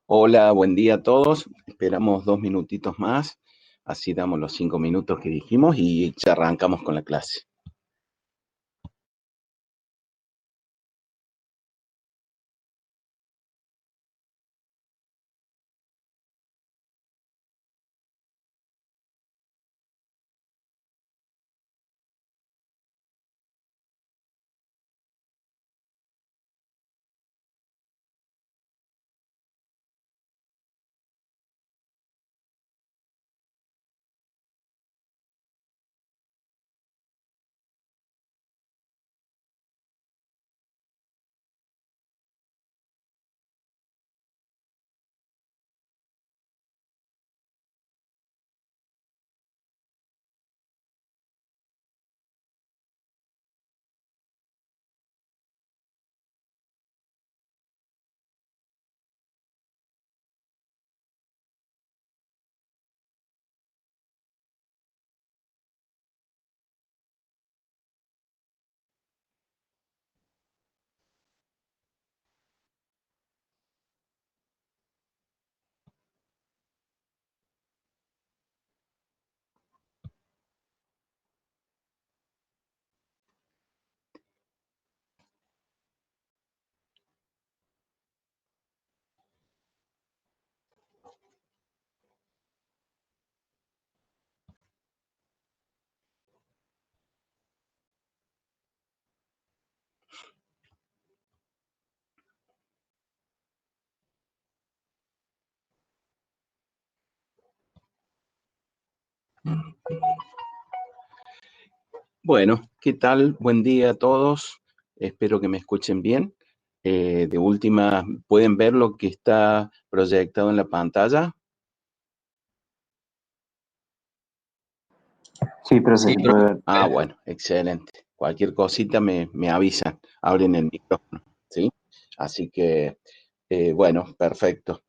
Hola, buen día a todos. Esperamos 2 minutitos más, así damos los 5 minutos que dijimos y ya arrancamos con la clase. Bueno, ¿qué tal? Buen día a todos. Espero que me escuchen bien. De última, ¿pueden ver lo que está proyectado en la pantalla? Sí, profe, Sí, se puede ver. bueno, excelente. Cualquier cosita me avisan, abren el micrófono, ¿sí? Así que, bueno, perfecto.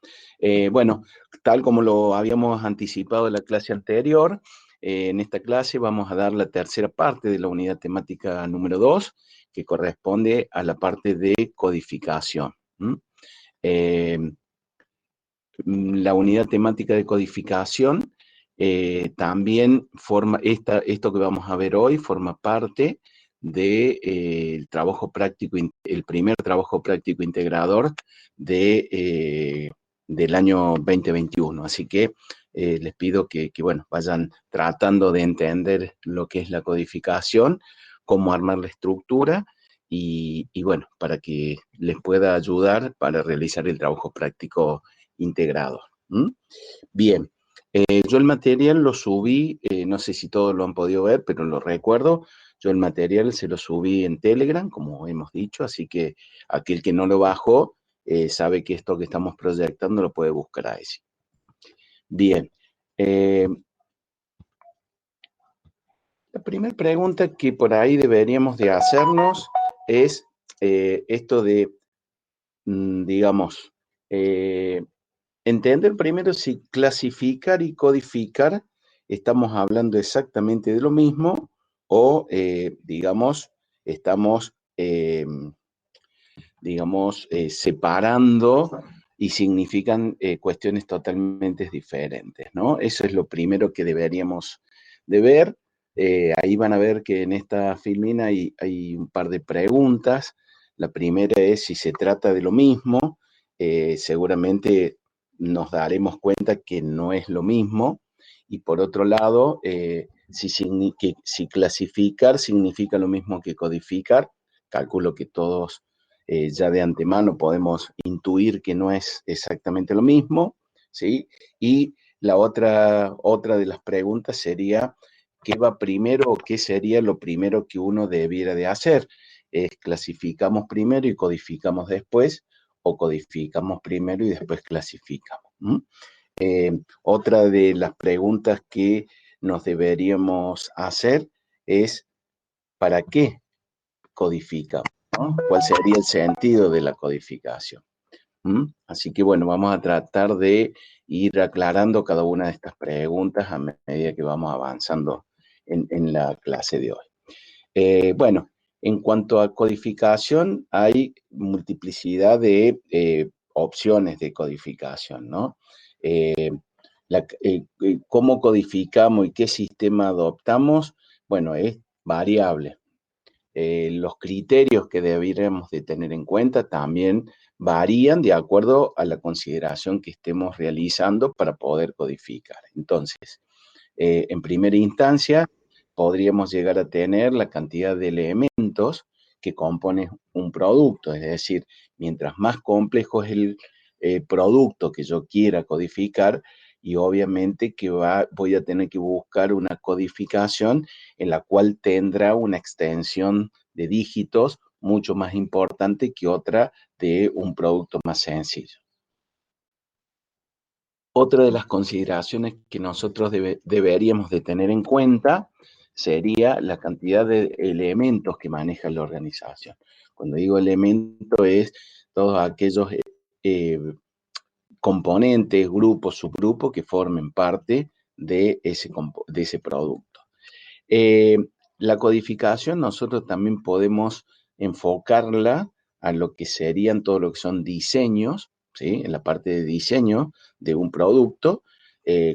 Bueno, tal como lo habíamos anticipado en la clase anterior, en esta clase vamos a dar la tercera parte de la unidad temática número 2, que corresponde a la parte de codificación. Eh, la unidad temática de codificación también forma, esto que vamos a ver hoy forma parte del trabajo práctico, el primer trabajo práctico integrador del año 2021. Así que les pido que, bueno, vayan tratando de entender lo que es la codificación, cómo armar la estructura y bueno, para que les pueda ayudar para realizar el trabajo práctico integrado. Bien, yo el material lo subí, no sé si todos lo han podido ver, pero lo recuerdo. Yo el material se lo subí en Telegram, como hemos dicho, así que aquel que no lo bajó sabe que esto que estamos proyectando lo puede buscar ahí. Bien, la primera pregunta que por ahí deberíamos de hacernos es esto de, digamos, entender primero si clasificar y codificar estamos hablando exactamente de lo mismo o, digamos, estamos, separando y significan cuestiones totalmente diferentes, ¿no? Eso es lo primero que deberíamos de ver. Ahí van a ver que en esta filmina hay un par de preguntas. La primera es si se trata de lo mismo. Seguramente nos daremos cuenta que no es lo mismo. Y por otro lado, si clasificar significa lo mismo que codificar, calculo que todos ya de antemano podemos intuir que no es exactamente lo mismo, ¿sí? Y la otra de las preguntas sería, ¿qué va primero o qué sería lo primero que uno debiera de hacer? ¿Clasificamos primero y codificamos después o codificamos primero y después clasificamos? Otra de las preguntas que nos deberíamos hacer es, ¿para qué codificamos? ¿No? ¿Cuál sería el sentido de la codificación? Así que bueno, vamos a tratar de ir aclarando cada una de estas preguntas a medida que vamos avanzando en la clase de hoy. Bueno, En cuanto a codificación, hay multiplicidad de opciones de codificación, ¿no? ¿Cómo codificamos y qué sistema adoptamos? Bueno, es variable. Los criterios que deberíamos de tener en cuenta también varían de acuerdo a la consideración que estemos realizando para poder codificar. Entonces, en primera instancia, podríamos llegar a tener la cantidad de elementos que componen un producto, es decir, mientras más complejo es el producto que yo quiera codificar, y obviamente que voy a tener que buscar una codificación en la cual tendrá una extensión de dígitos mucho más importante que otra de un producto más sencillo. Otra de las consideraciones que nosotros deberíamos de tener en cuenta sería la cantidad de elementos que maneja la organización. Cuando digo elemento es todos aquellos componentes, grupos, subgrupos que formen parte de ese producto. La codificación nosotros también podemos enfocarla a lo que serían todo lo que son diseños, ¿sí? En la parte de diseño de un producto,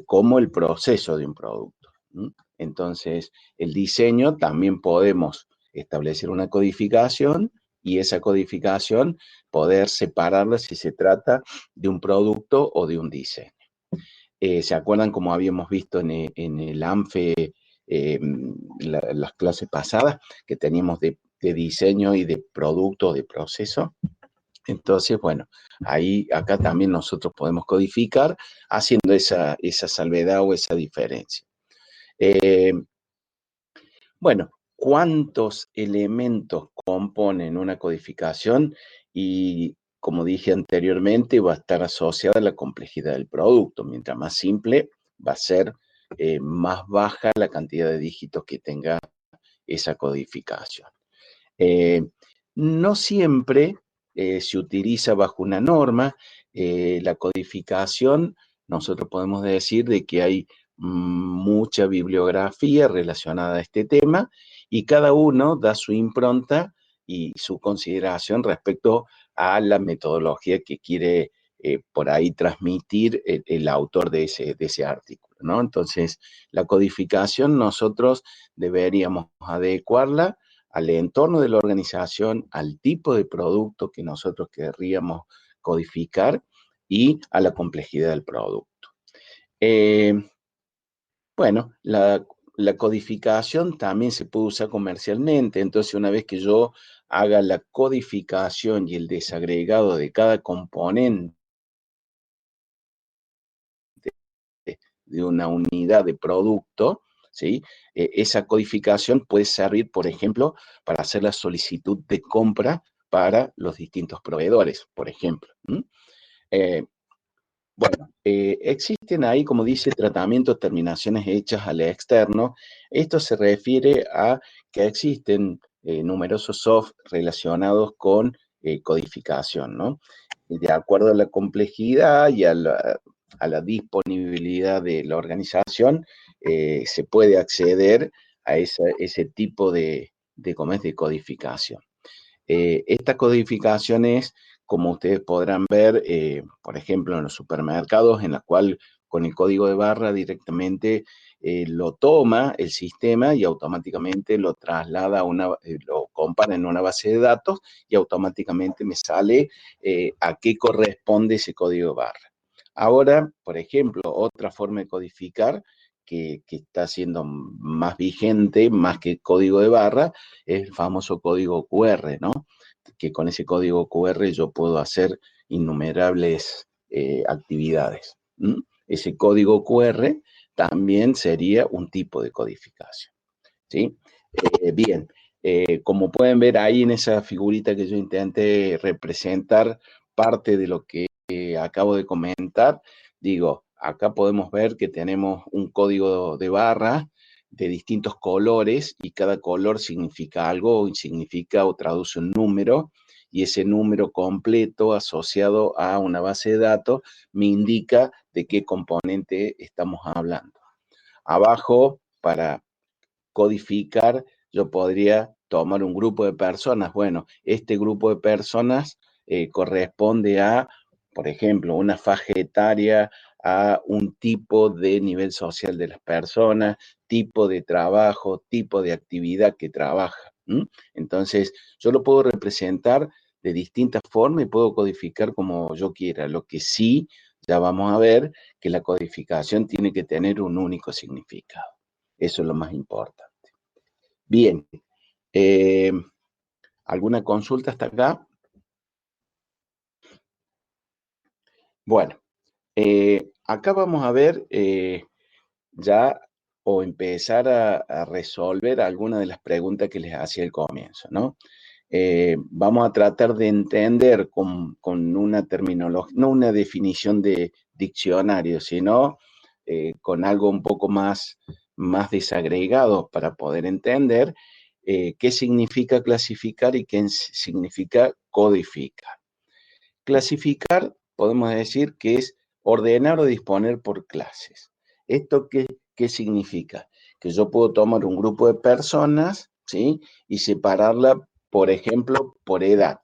como el proceso de un producto. ¿Sí? Entonces, el diseño también podemos establecer una codificación y esa codificación poder separarla si se trata de un producto o de un diseño. ¿Se acuerdan como habíamos visto en el ANFE las clases pasadas que teníamos de diseño y de producto, de proceso? Entonces, bueno, acá también nosotros podemos codificar haciendo esa salvedad o esa diferencia. Bueno, ¿cuántos elementos componen una codificación? Y como dije anteriormente, va a estar asociada a la complejidad del producto. Mientras más simple, va a ser más baja la cantidad de dígitos que tenga esa codificación. No siempre se utiliza bajo una norma. La codificación, nosotros podemos decir de que hay mucha bibliografía relacionada a este tema y cada uno da su impronta y su consideración respecto a la metodología que quiere por ahí transmitir el autor de ese artículo, ¿no? Entonces, la codificación nosotros deberíamos adecuarla al entorno de la organización, al tipo de producto que nosotros querríamos codificar y a la complejidad del producto. Bueno, la codificación también se puede usar comercialmente, entonces una vez que yo haga la codificación y el desagregado de cada componente de una unidad de producto, ¿sí? Esa codificación puede servir, por ejemplo, para hacer la solicitud de compra para los distintos proveedores, por ejemplo. Bueno, existen ahí, como dice, tratamientos, terminaciones hechas al externo. Esto se refiere a que existen numerosos soft relacionados con codificación, ¿no? De acuerdo a la complejidad y a la disponibilidad de la organización, se puede acceder a ese tipo de codificación. Esta codificación es, como ustedes podrán ver, por ejemplo, en los supermercados, en la cual con el código de barra directamente lo toma el sistema y automáticamente lo traslada lo compara en una base de datos y automáticamente me sale a qué corresponde ese código de barra. Ahora, por ejemplo, otra forma de codificar que está siendo más vigente, más que código de barra, es el famoso código QR, ¿no? Que con ese código QR yo puedo hacer innumerables actividades. Ese código QR también sería un tipo de codificación, ¿sí? Bien, como pueden ver ahí en esa figurita que yo intenté representar parte de lo que acabo de comentar, digo, acá podemos ver que tenemos un código de barra de distintos colores y cada color significa algo o significa o traduce un número y ese número completo asociado a una base de datos me indica de qué componente estamos hablando. Abajo, para codificar, yo podría tomar un grupo de personas. Bueno, este grupo de personas corresponde a, por ejemplo, una faja etaria, a un tipo de nivel social de las personas, tipo de trabajo, tipo de actividad que trabaja. Entonces, yo lo puedo representar de distintas formas y puedo codificar como yo quiera. Lo que sí, ya vamos a ver que la codificación tiene que tener un único significado. Eso es lo más importante. Bien. ¿Alguna consulta hasta acá? Bueno, acá vamos a ver ya o empezar a resolver algunas de las preguntas que les hacía al comienzo, ¿no? Vamos a tratar de entender con una terminología, no una definición de diccionario, sino con algo un poco más desagregado para poder entender qué significa clasificar y qué significa codificar. Clasificar, podemos decir que es ordenar o disponer por clases. ¿Esto qué significa? Que yo puedo tomar un grupo de personas, ¿sí? Y separarla, por ejemplo, por edad.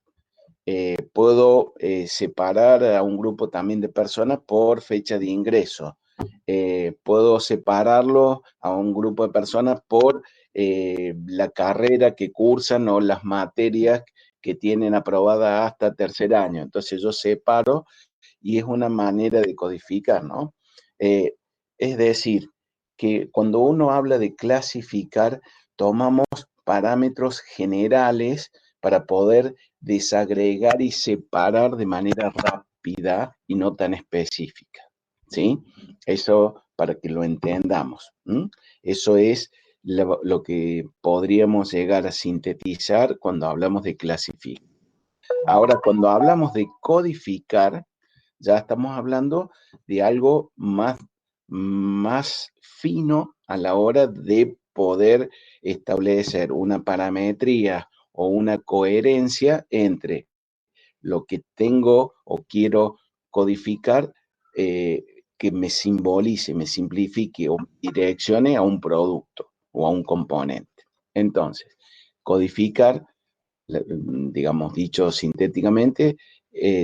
Puedo separar a un grupo también de personas por fecha de ingreso. Puedo separarlo a un grupo de personas por la carrera que cursan o las materias que tienen aprobada hasta tercer año. Entonces yo separo y es una manera de codificar, ¿no? Es decir, que cuando uno habla de clasificar, tomamos parámetros generales para poder desagregar y separar de manera rápida y no tan específica, ¿sí? Eso para que lo entendamos. Eso es lo que podríamos llegar a sintetizar cuando hablamos de clasificar. Ahora, cuando hablamos de codificar, ya estamos hablando de algo más fino a la hora de poder establecer una parametría o una coherencia entre lo que tengo o quiero codificar, que me simbolice, me simplifique o direccione a un producto o a un componente. Entonces, codificar, digamos, dicho sintéticamente,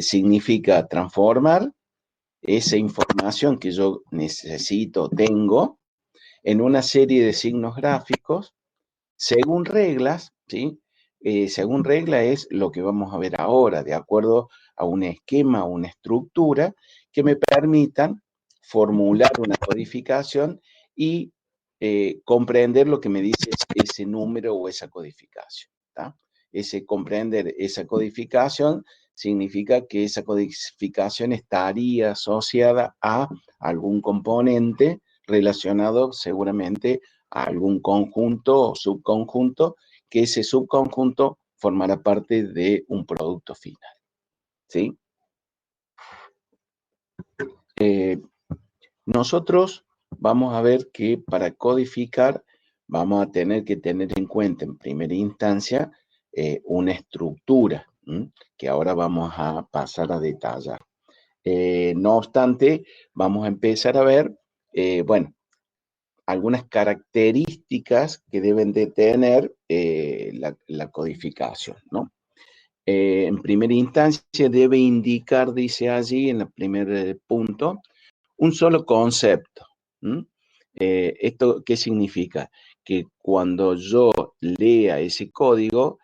significa transformar esa información que yo necesito, tengo, en una serie de signos gráficos según reglas, ¿sí? Según regla es lo que vamos a ver ahora, de acuerdo a un esquema, una estructura que me permitan formular una codificación y comprender lo que me dice ese número o esa codificación. ¿Tá? Ese comprender esa codificación significa que esa codificación estaría asociada a algún componente relacionado seguramente a algún conjunto o subconjunto, que ese subconjunto formará parte de un producto final. ¿Sí? Nosotros vamos a ver que para codificar vamos a tener que tener en cuenta en primera instancia una estructura, que ahora vamos a pasar a detallar. No obstante, vamos a empezar a ver, bueno, algunas características que deben de tener la codificación, ¿no? En primera instancia debe indicar, dice allí en el primer punto, un solo concepto. ¿Esto qué significa? Que cuando yo lea ese código,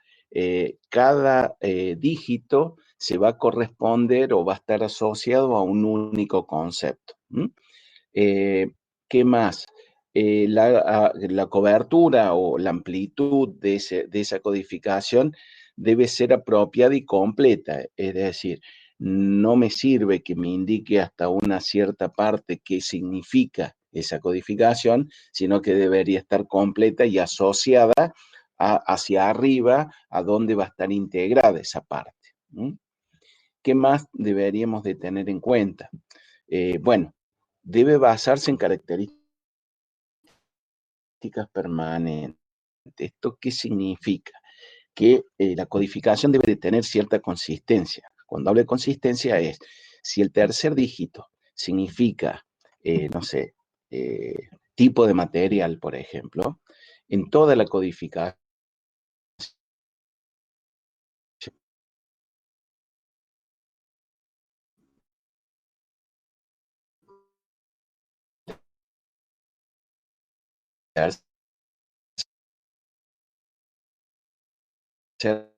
cada dígito se va a corresponder o va a estar asociado a un único concepto. ¿Qué más? La cobertura o la amplitud de esa codificación debe ser apropiada y completa. Es decir, no me sirve que me indique hasta una cierta parte qué significa esa codificación, sino que debería estar completa y asociada hacia arriba a dónde va a estar integrada esa parte. ¿Qué más deberíamos de tener en cuenta? Bueno, debe basarse en características permanentes. ¿Esto qué significa? Que la codificación debe de tener cierta consistencia. Cuando hablo de consistencia es, si el tercer dígito significa, no sé, tipo de material, por ejemplo, en toda la codificación ser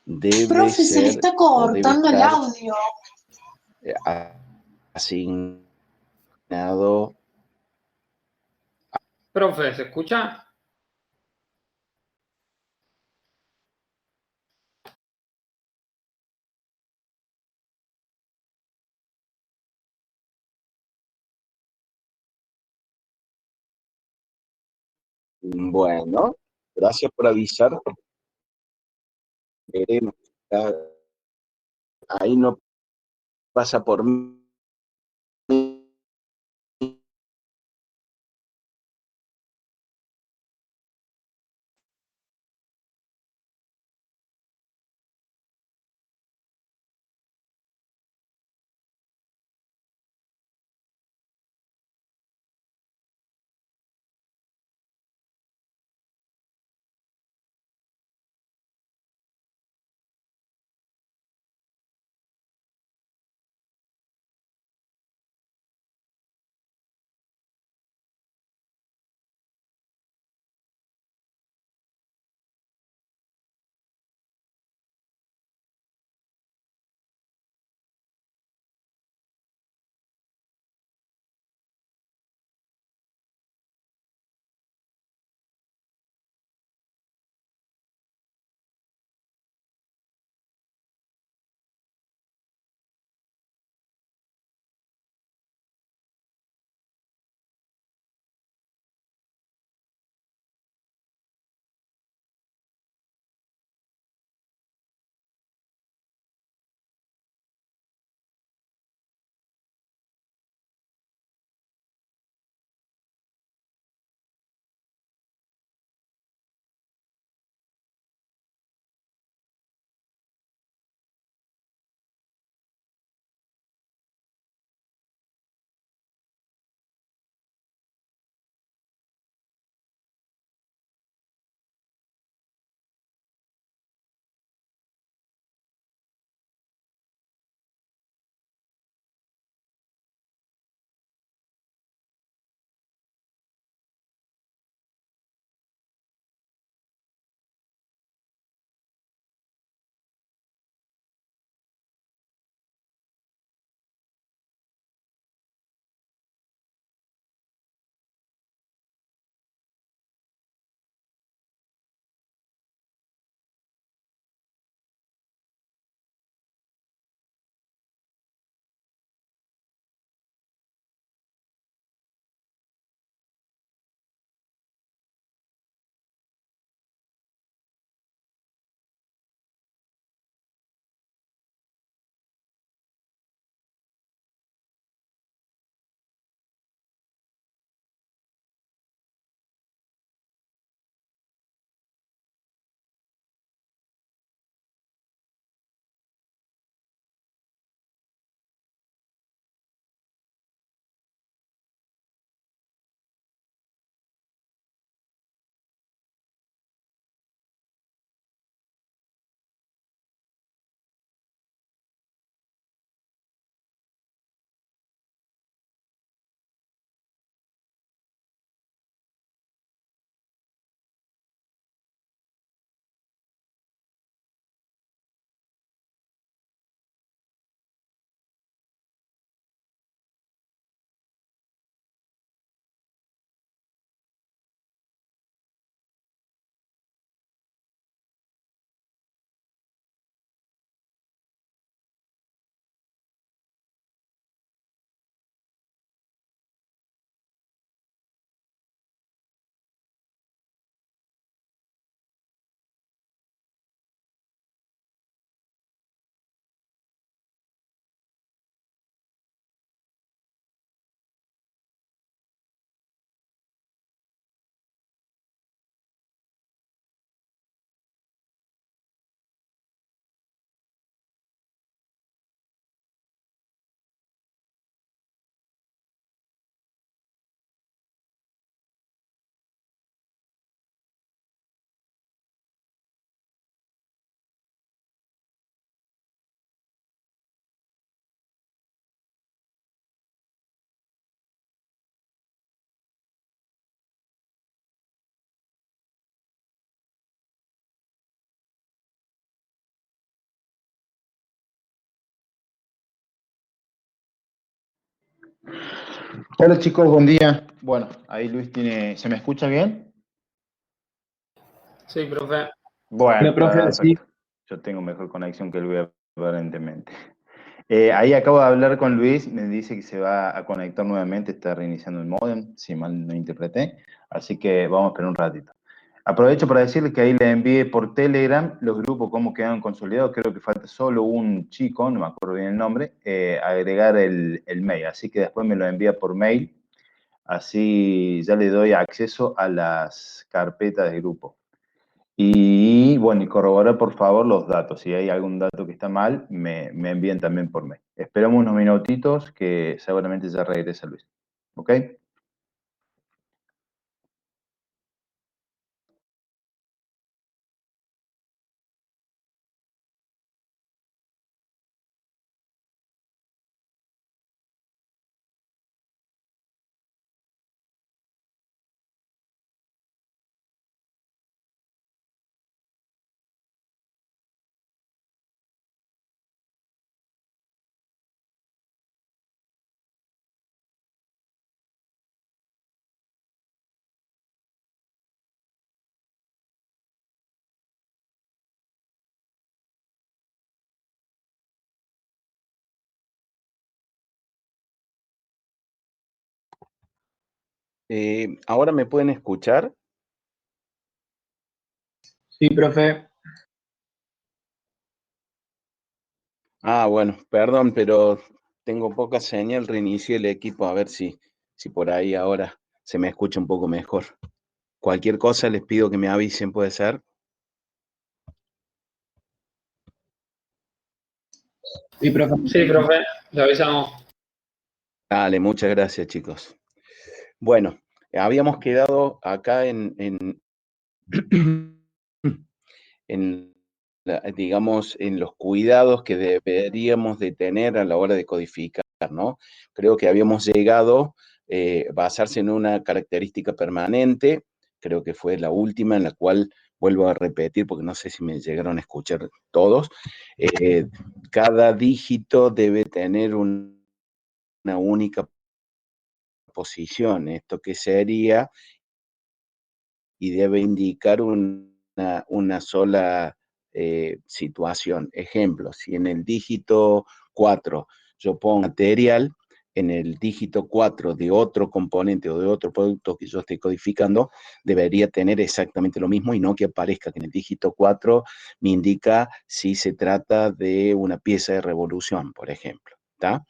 debe Profe, se le ser está o debe cortando el estar audio. asignado. Profe, ¿se escucha? Bueno, gracias por avisar. Veremos. Ahí no pasa por mí. Hola chicos, buen día. Bueno, ahí Luis tiene... ¿Se me escucha bien? Sí, profe. Bueno, Profe, sí. perfecto. Yo tengo mejor conexión que Luis aparentemente. Ahí acabo de hablar con Luis, me dice que se va a conectar nuevamente, está reiniciando el módem, si mal no interpreté, así que vamos a esperar un ratito. Aprovecho para decirle que ahí le envié por Telegram los grupos, cómo quedaron consolidados, creo que falta solo un chico, no me acuerdo bien el nombre, agregar el mail, así que después me lo envía por mail, así ya le doy acceso a las carpetas de grupo. Y bueno, y corroborar por favor los datos. Si hay algún dato que está mal, me envíen también por mail. Esperamos unos minutitos que seguramente ya regresa Luis. ¿Ok? ¿Ahora me pueden escuchar? Sí, profe. Ah, bueno, perdón, pero tengo poca señal, reinicié el equipo a ver si por ahí ahora se me escucha un poco mejor. Cualquier cosa les pido que me avisen, ¿puede ser? Sí, profe. Sí, profe. Le avisamos. Dale, muchas gracias, chicos. Bueno, habíamos quedado acá en digamos, en los cuidados que deberíamos de tener a la hora de codificar, ¿no? Creo que habíamos llegado a basarse en una característica permanente, creo que fue la última en la cual vuelvo a repetir, porque no sé si me llegaron a escuchar todos, cada dígito debe tener una única posición, esto que sería, y debe indicar una sola situación. Ejemplo, si en el dígito 4 yo pongo material, en el dígito 4 de otro componente o de otro producto que yo esté codificando, debería tener exactamente lo mismo y no que aparezca que en el dígito 4 me indica si se trata de una pieza de revolución, por ejemplo. ¿Está?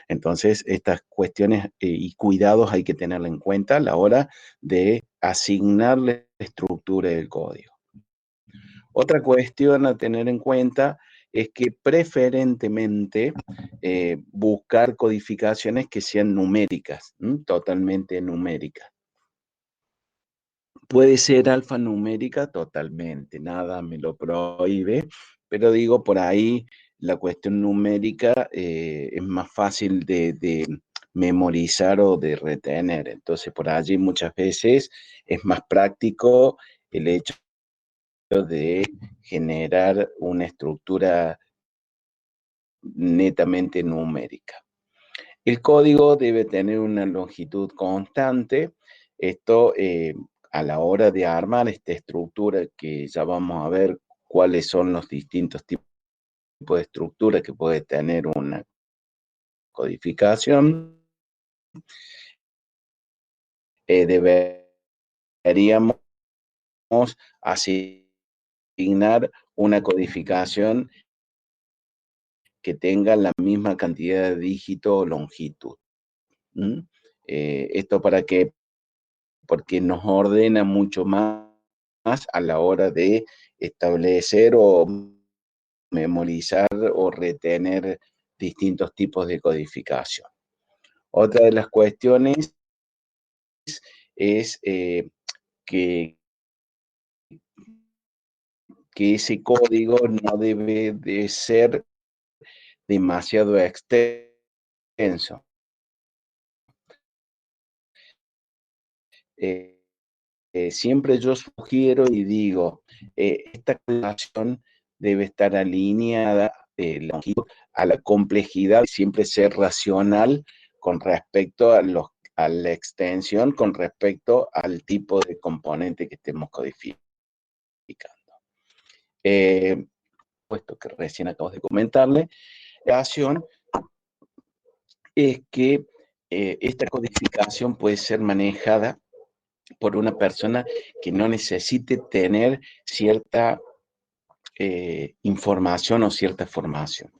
Entonces, estas cuestiones y cuidados hay que tenerla en cuenta a la hora de asignarle la estructura del código. Otra cuestión a tener en cuenta es que preferentemente buscar codificaciones que sean numéricas, totalmente numéricas. Puede ser alfanumérica totalmente, nada me lo prohíbe, pero digo, por ahí la cuestión numérica es más fácil de memorizar o de retener. Entonces, por allí muchas veces es más práctico el hecho de generar una estructura netamente numérica. El código debe tener una longitud constante. Esto a la hora de armar esta estructura, que ya vamos a ver cuáles son los distintos tipos de estructura que puede tener una codificación, deberíamos asignar una codificación que tenga la misma cantidad de dígito o longitud. Esto para que, porque nos ordena mucho más a la hora de establecer o memorizar o retener distintos tipos de codificación. Otra de las cuestiones es que ese código no debe de ser demasiado extenso. Siempre yo sugiero y digo, esta relación debe estar alineada a la complejidad, siempre ser racional con respecto a la extensión, con respecto al tipo de componente que estemos codificando. Puesto que recién acabo de comentarle, la acción es que esta codificación puede ser manejada por una persona que no necesite tener cierta información o cierta formación.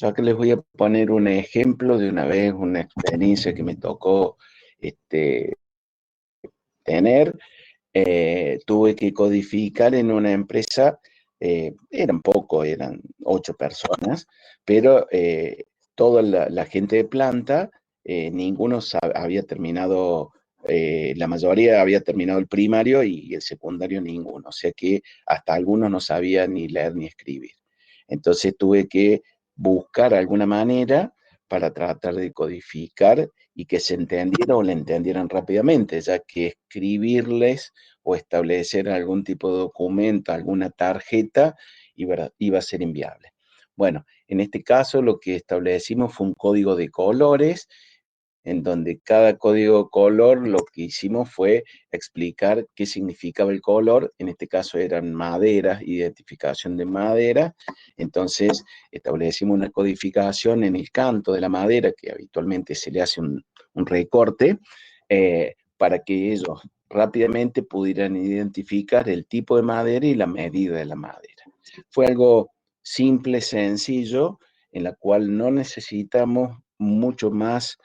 Yo acá les voy a poner un ejemplo de una vez, una experiencia que me tocó tener. Tuve que codificar en una empresa, eran 8 personas, pero toda la gente de planta, ninguno había terminado, la mayoría había terminado el primario y el secundario ninguno, o sea que hasta algunos no sabían ni leer ni escribir. Entonces tuve que buscar alguna manera para tratar de codificar y que se entendiera o le entendieran rápidamente, ya que escribirles o establecer algún tipo de documento, alguna tarjeta, iba a ser inviable. Bueno, en este caso lo que establecimos fue un código de colores, en donde cada código de color lo que hicimos fue explicar qué significaba el color. En este caso eran maderas, identificación de madera. Entonces establecimos una codificación en el canto de la madera, que habitualmente se le hace un recorte, para que ellos rápidamente pudieran identificar el tipo de madera y la medida de la madera. Fue algo simple, sencillo, en la cual no necesitamos mucho más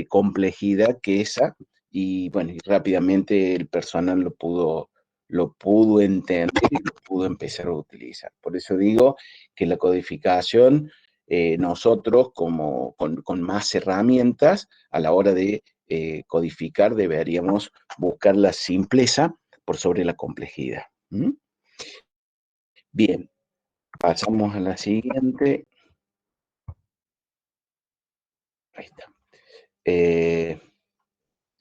complejidad que esa, y bueno, y rápidamente el personal lo pudo entender y lo pudo empezar a utilizar. Por eso digo que la codificación, nosotros con más herramientas a la hora de codificar deberíamos buscar la simpleza por sobre la complejidad. ¿Mm? Bien, pasamos a la siguiente. Ahí está.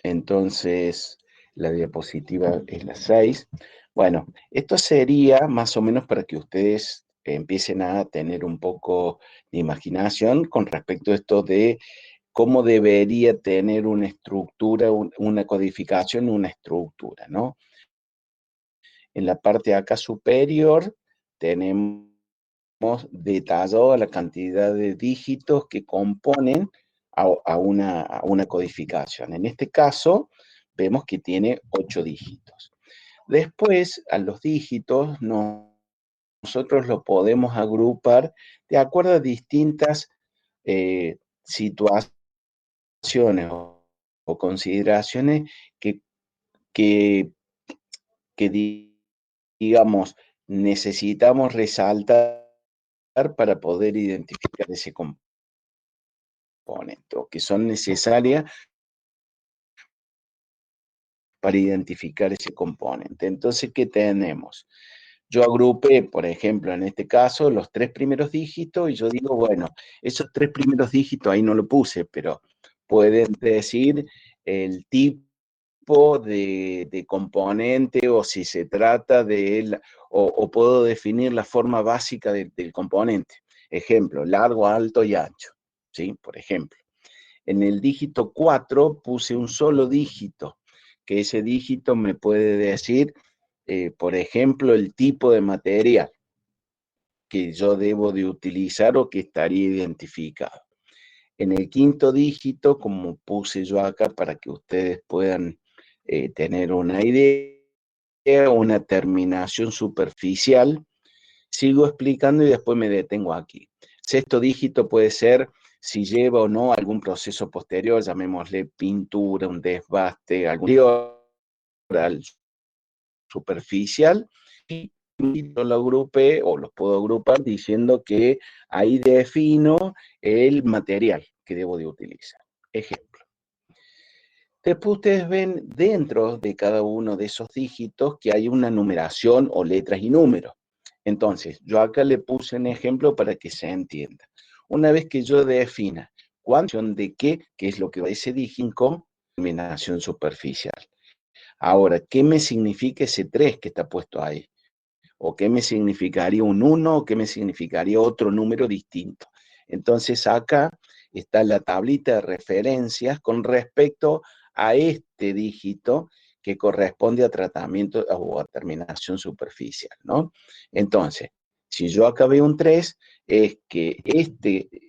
Entonces, la diapositiva es la 6. Bueno, esto sería más o menos para que ustedes empiecen a tener un poco de imaginación con respecto a esto de cómo debería tener una estructura, una codificación, una estructura, ¿no? En la parte acá superior tenemos detallado la cantidad de dígitos que componen a una codificación. En este caso, vemos que tiene 8 dígitos. Después, a los dígitos, nosotros lo podemos agrupar de acuerdo a distintas situaciones o consideraciones que digamos, necesitamos resaltar para poder identificar ese componente, o que son necesarias para identificar ese componente. Entonces, ¿qué tenemos? Yo agrupé, por ejemplo, en este caso, los 3 primeros dígitos, y yo digo, bueno, esos 3 primeros dígitos ahí no lo puse, pero pueden decir el tipo de componente, o si se trata de él, o puedo definir la forma básica del componente. Ejemplo, largo, alto y ancho, ¿sí? Por ejemplo. En el dígito 4 puse un solo dígito, que ese dígito me puede decir, por ejemplo, el tipo de material que yo debo de utilizar o que estaría identificado. En el quinto dígito, como puse yo acá para que ustedes puedan tener una idea, una terminación superficial, sigo explicando y después me detengo aquí. Sexto dígito puede ser si lleva o no algún proceso posterior, llamémosle pintura, un desbaste, algún superficial, y lo agrupé o los puedo agrupar diciendo que ahí defino el material que debo de utilizar. Ejemplo. Después ustedes ven dentro de cada uno de esos dígitos que hay una numeración o letras y números. Entonces, yo acá le puse un ejemplo para que se entienda. Una vez que yo defina cuánto de qué, que es lo que va ese dígito, terminación superficial. Ahora, ¿qué me significa ese 3 que está puesto ahí? ¿O qué me significaría un 1? ¿O qué me significaría otro número distinto? Entonces, acá está la tablita de referencias con respecto a este dígito que corresponde a tratamiento o a terminación superficial, ¿no? Entonces, si yo acá veo un 3, es que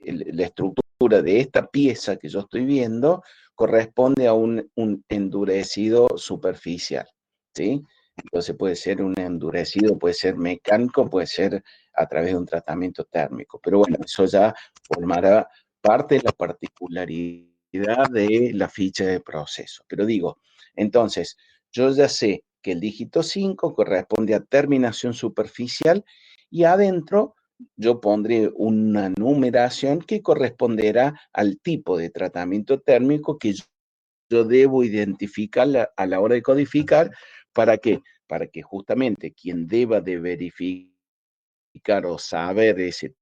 la estructura de esta pieza que yo estoy viendo corresponde a un endurecido superficial, ¿sí? Entonces puede ser un endurecido, puede ser mecánico, puede ser a través de un tratamiento térmico. Pero bueno, eso ya formará parte de la particularidad de la ficha de proceso. Pero digo, entonces, yo ya sé que el dígito 5 corresponde a terminación superficial y adentro yo pondré una numeración que corresponderá al tipo de tratamiento térmico que yo debo identificar a la hora de codificar. ¿Para qué? Para que justamente quien deba de verificar o saber ese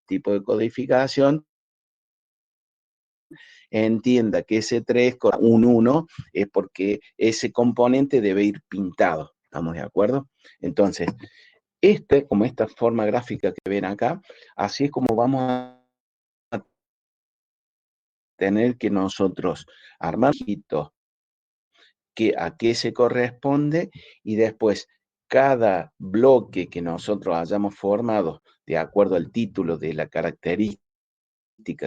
tipo de codificación entienda que ese 3 con un 1 es porque ese componente debe ir pintado. ¿Estamos de acuerdo? Entonces, como esta forma gráfica que ven acá, así es como vamos a tener que nosotros armar a qué se corresponde y después cada bloque que nosotros hayamos formado de acuerdo al título de la característica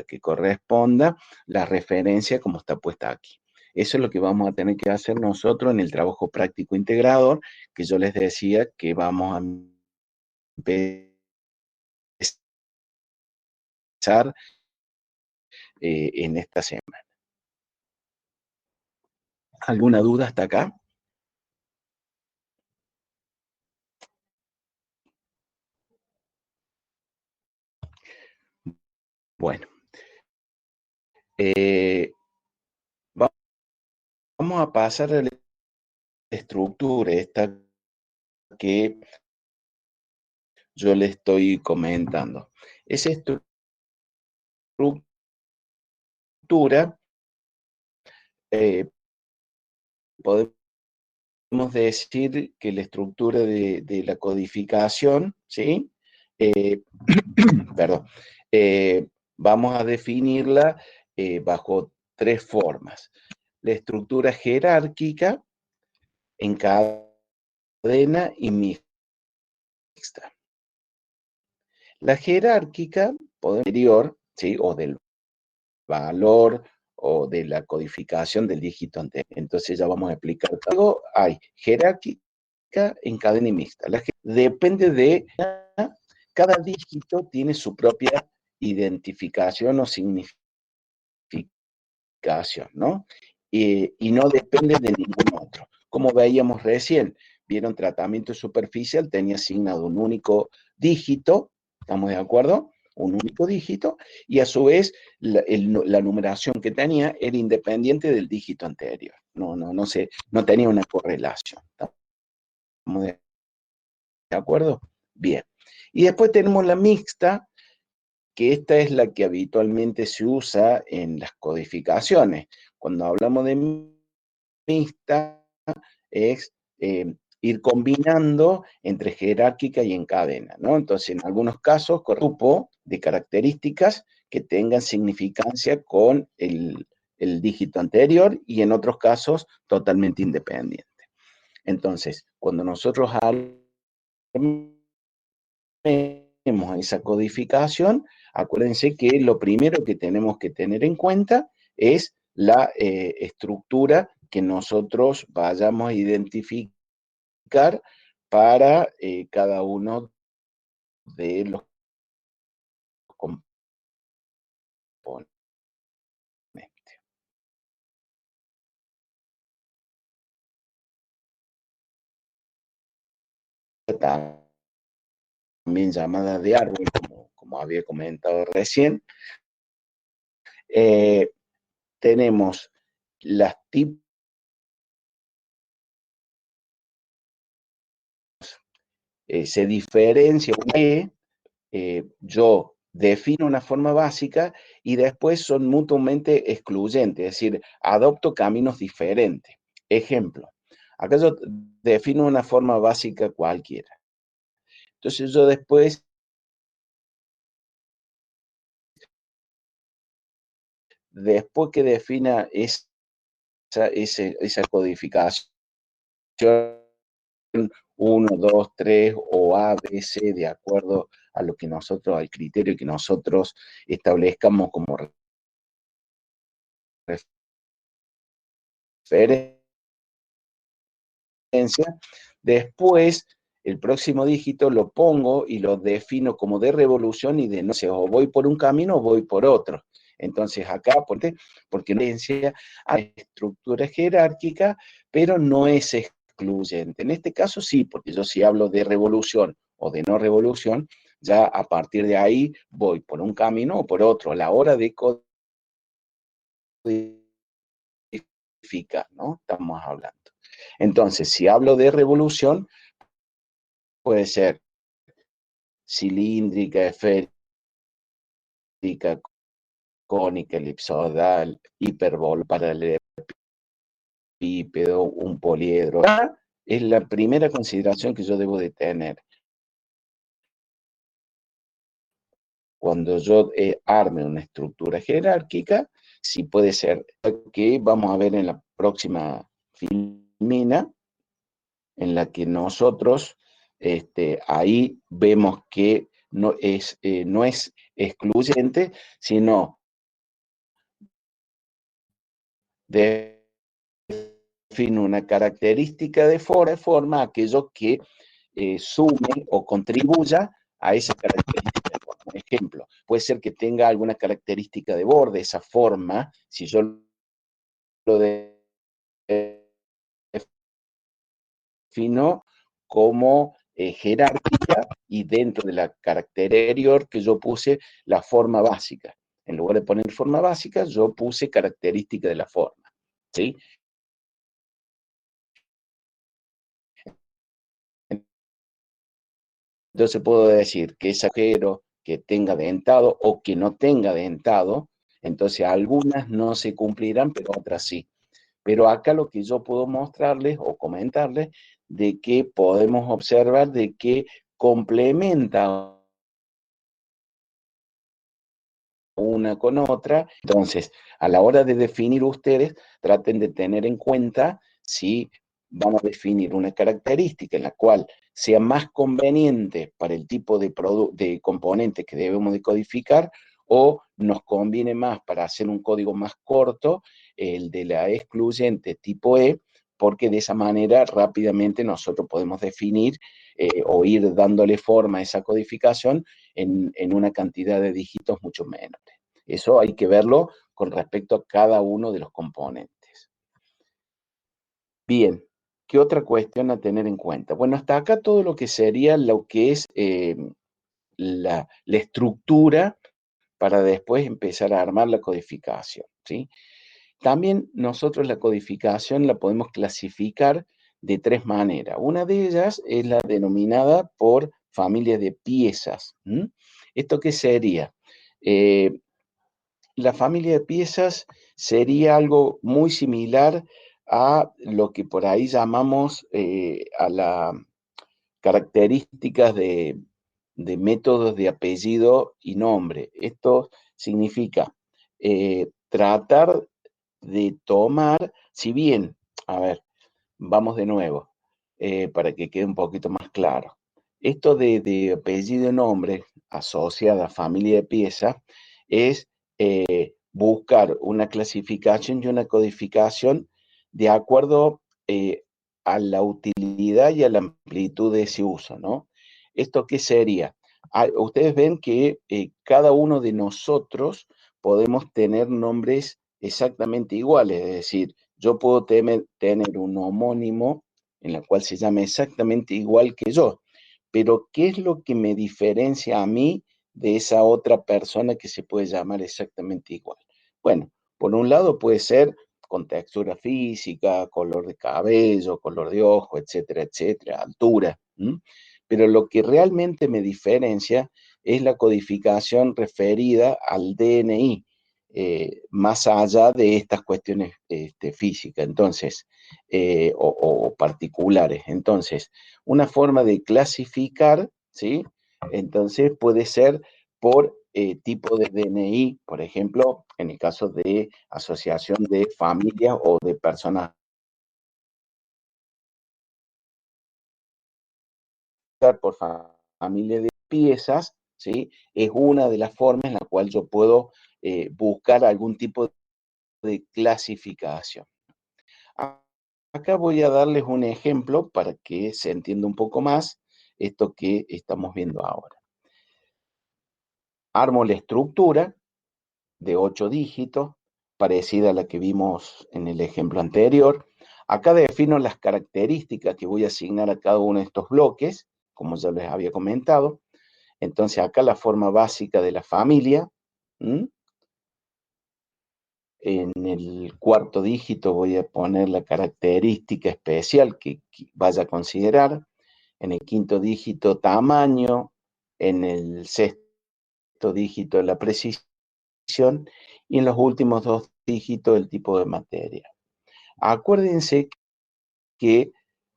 que corresponda, la referencia como está puesta aquí. Eso es lo que vamos a tener que hacer nosotros en el trabajo práctico integrador, que yo les decía que vamos a empezar en esta semana. ¿Alguna duda hasta acá? Bueno, vamos a pasar a la estructura esta que yo le estoy comentando. Esa estructura podemos decir que la estructura de la codificación, ¿sí? Perdón, vamos a definirla bajo tres formas. La estructura jerárquica, en cadena y mixta. La jerárquica, posterior, ¿sí? O del valor o de la codificación del dígito anterior. Entonces ya vamos a explicar. Luego hay jerárquica en cadena y mixta. Depende de cada dígito tiene su propia identificación o significación, ¿no? Y no depende de ningún otro. Como veíamos recién, vieron tratamiento superficial, tenía asignado un único dígito, ¿estamos de acuerdo? Un único dígito, y a su vez la numeración que tenía era independiente del dígito anterior. No tenía una correlación. ¿Estamos de acuerdo? Bien. Y después tenemos la mixta, que esta es la que habitualmente se usa en las codificaciones. Cuando hablamos de mixta, es ir combinando entre jerárquica y en cadena, ¿no? Entonces, en algunos casos, con grupo de características que tengan significancia con el dígito anterior y en otros casos totalmente independiente. Entonces, cuando nosotros esa codificación, acuérdense que lo primero que tenemos que tener en cuenta es la estructura que nosotros vayamos a identificar para cada uno de los componentes. También llamada de árbol, como había comentado recién, tenemos las tipos se diferencia yo defino una forma básica y después son mutuamente excluyentes, es decir, adopto caminos diferentes. Ejemplo, acá yo defino una forma básica cualquiera. Entonces yo después después que defina esa codificación, 1, 2, 3 o A, B, C, de acuerdo a lo que nosotros, al criterio que nosotros establezcamos como referencia. Después, el próximo dígito lo pongo y lo defino como de revolución y de no sé, o voy por un camino o voy por otro. Entonces acá, porque no hay estructura jerárquica, pero no es excluyente. En este caso sí, porque yo si hablo de revolución o de no revolución, ya a partir de ahí voy por un camino o por otro. A la hora de codificar, ¿no? Estamos hablando. Entonces, si hablo de revolución, puede ser cilíndrica, esférica, cónica, elipsoidal, hiperbol, paralelepípedo, un poliedro. Es la primera consideración que yo debo de tener. Cuando yo arme una estructura jerárquica, sí puede ser que vamos a ver en la próxima filmina, en la que nosotros ahí vemos que no es excluyente, sino define una característica de forma aquello que sume o contribuya a esa característica de forma. Por ejemplo, puede ser que tenga alguna característica de borde, esa forma, si yo lo defino como jerárquica y dentro de la carácter anterior que yo puse la forma básica. En lugar de poner forma básica, yo puse característica de la forma, ¿sí? Entonces puedo decir que es agujero que tenga dentado o que no tenga dentado, entonces algunas no se cumplirán, pero otras sí. Pero acá lo que yo puedo mostrarles o comentarles de que podemos observar de que complementa una con otra. Entonces, a la hora de definir ustedes, traten de tener en cuenta si van a definir una característica en la cual sea más conveniente para el tipo de componente que debemos de codificar o nos conviene más para hacer un código más corto, el de la excluyente tipo E, porque de esa manera rápidamente nosotros podemos definir o ir dándole forma a esa codificación en una cantidad de dígitos mucho menores. Eso hay que verlo con respecto a cada uno de los componentes. Bien, ¿qué otra cuestión a tener en cuenta? Bueno, hasta acá todo lo que sería lo que es la estructura para después empezar a armar la codificación, ¿sí? También nosotros la codificación la podemos clasificar de 3 maneras. Una de ellas es la denominada por familia de piezas. ¿Esto qué sería? La familia de piezas sería algo muy similar a lo que por ahí llamamos a las características de métodos de apellido y nombre. Esto significa tratar de tomar, si bien, a ver, vamos de nuevo, para que quede un poquito más claro. Esto de apellido y nombre asociada a familia de piezas es buscar una clasificación y una codificación de acuerdo a la utilidad y a la amplitud de ese uso, ¿no? ¿Esto qué sería? Ustedes ven que cada uno de nosotros podemos tener nombres exactamente iguales, es decir, yo puedo tener un homónimo en la cual se llame exactamente igual que yo, pero ¿qué es lo que me diferencia a mí de esa otra persona que se puede llamar exactamente igual? Bueno, por un lado puede ser con textura física, color de cabello, color de ojo, etcétera, etcétera, altura. Pero lo que realmente me diferencia es la codificación referida al DNI, más allá de estas cuestiones físicas, entonces, o particulares. Entonces, una forma de clasificar, ¿sí? Entonces puede ser por tipo de DNI, por ejemplo, en el caso de asociación de familias o de personas por familia de piezas, ¿sí? Es una de las formas en la cual yo puedo buscar algún tipo de clasificación. Acá voy a darles un ejemplo para que se entienda un poco más esto que estamos viendo ahora. Armo la estructura de 8 dígitos, parecida a la que vimos en el ejemplo anterior. Acá defino las características que voy a asignar a cada uno de estos bloques, como ya les había comentado. Entonces acá la forma básica de la familia. En el cuarto dígito voy a poner la característica especial que vaya a considerar. En el quinto dígito tamaño. En el sexto dígito la precisión. Y en los últimos 2 dígitos el tipo de materia. Acuérdense que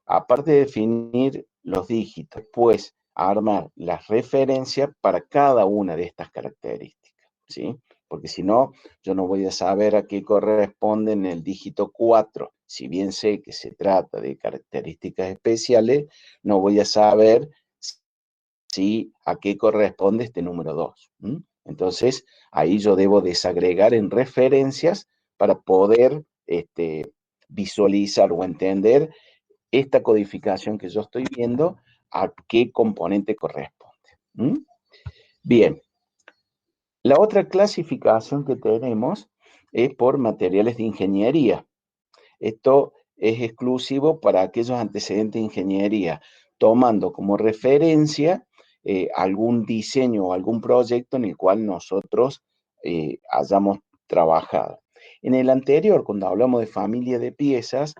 aparte de definir los dígitos, pues armar las referencias para cada una de estas características, ¿sí? Porque si no, yo no voy a saber a qué corresponde en el dígito 4. Si bien sé que se trata de características especiales, no voy a saber si a qué corresponde este número 2. Entonces, ahí yo debo desagregar en referencias para poder visualizar o entender esta codificación que yo estoy viendo, a qué componente corresponde. Bien. La otra clasificación que tenemos es por materiales de ingeniería. Esto es exclusivo para aquellos antecedentes de ingeniería, tomando como referencia algún diseño o algún proyecto en el cual nosotros hayamos trabajado. En el anterior, cuando hablamos de familia de piezas,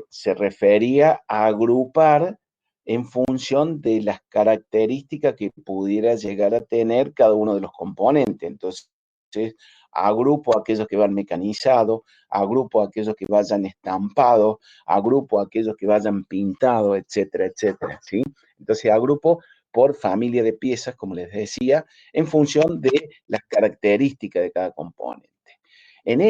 se refería a agrupar en función de las características que pudiera llegar a tener cada uno de los componentes. Entonces, agrupo aquellos que van mecanizados, agrupo aquellos que vayan estampados, agrupo aquellos que vayan pintados, etcétera, etcétera, ¿sí? Entonces, agrupo por familia de piezas, como les decía, en función de las características de cada componente. En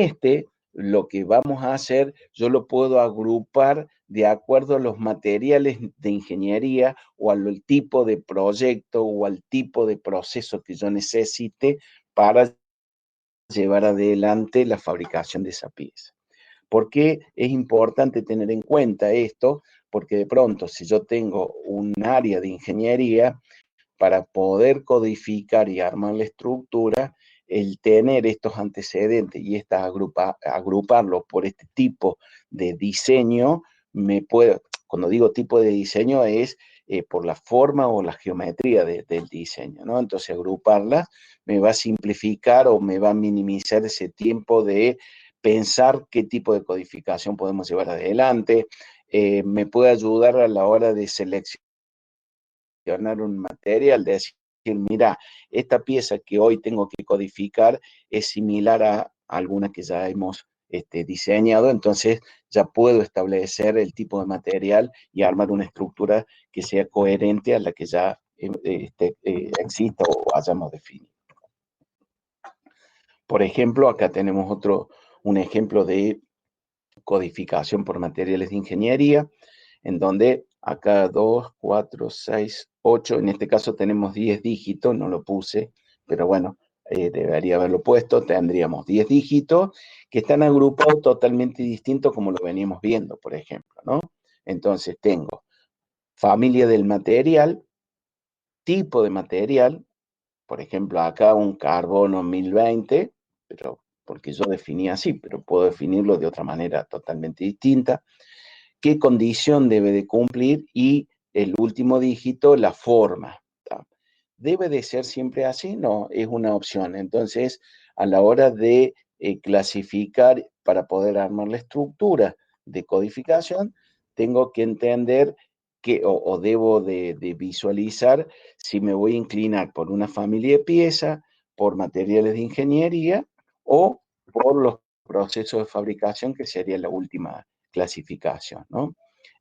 lo que vamos a hacer, yo lo puedo agrupar de acuerdo a los materiales de ingeniería o al tipo de proyecto o al tipo de proceso que yo necesite para llevar adelante la fabricación de esa pieza. ¿Por qué es importante tener en cuenta esto? Porque de pronto, si yo tengo un área de ingeniería, para poder codificar y armar la estructura, el tener estos antecedentes y agruparlos por este tipo de diseño, cuando digo tipo de diseño es por la forma o la geometría del diseño, ¿no? Entonces agruparlas me va a simplificar o me va a minimizar ese tiempo de pensar qué tipo de codificación podemos llevar adelante, me puede ayudar a la hora de seleccionar un material, de decir, mira, esta pieza que hoy tengo que codificar es similar a alguna que ya hemos diseñado, entonces ya puedo establecer el tipo de material y armar una estructura que sea coherente a la que ya exista o hayamos definido. Por ejemplo, acá tenemos un ejemplo de codificación por materiales de ingeniería, en donde acá 2, 4, 6, 8, en este caso tenemos 10 dígitos, no lo puse, pero bueno, debería haberlo puesto, tendríamos 10 dígitos que están agrupados totalmente distintos como lo veníamos viendo, por ejemplo, ¿no? Entonces tengo familia del material, tipo de material, por ejemplo, acá un carbono 1020, pero porque yo definí así, pero puedo definirlo de otra manera totalmente distinta. ¿Qué condición debe de cumplir? Y el último dígito, la forma. ¿Tá? ¿Debe de ser siempre así? No, es una opción. Entonces, a la hora de clasificar para poder armar la estructura de codificación, tengo que entender o debo de visualizar si me voy a inclinar por una familia de piezas, por materiales de ingeniería o por los procesos de fabricación, que sería la última clasificación, ¿no?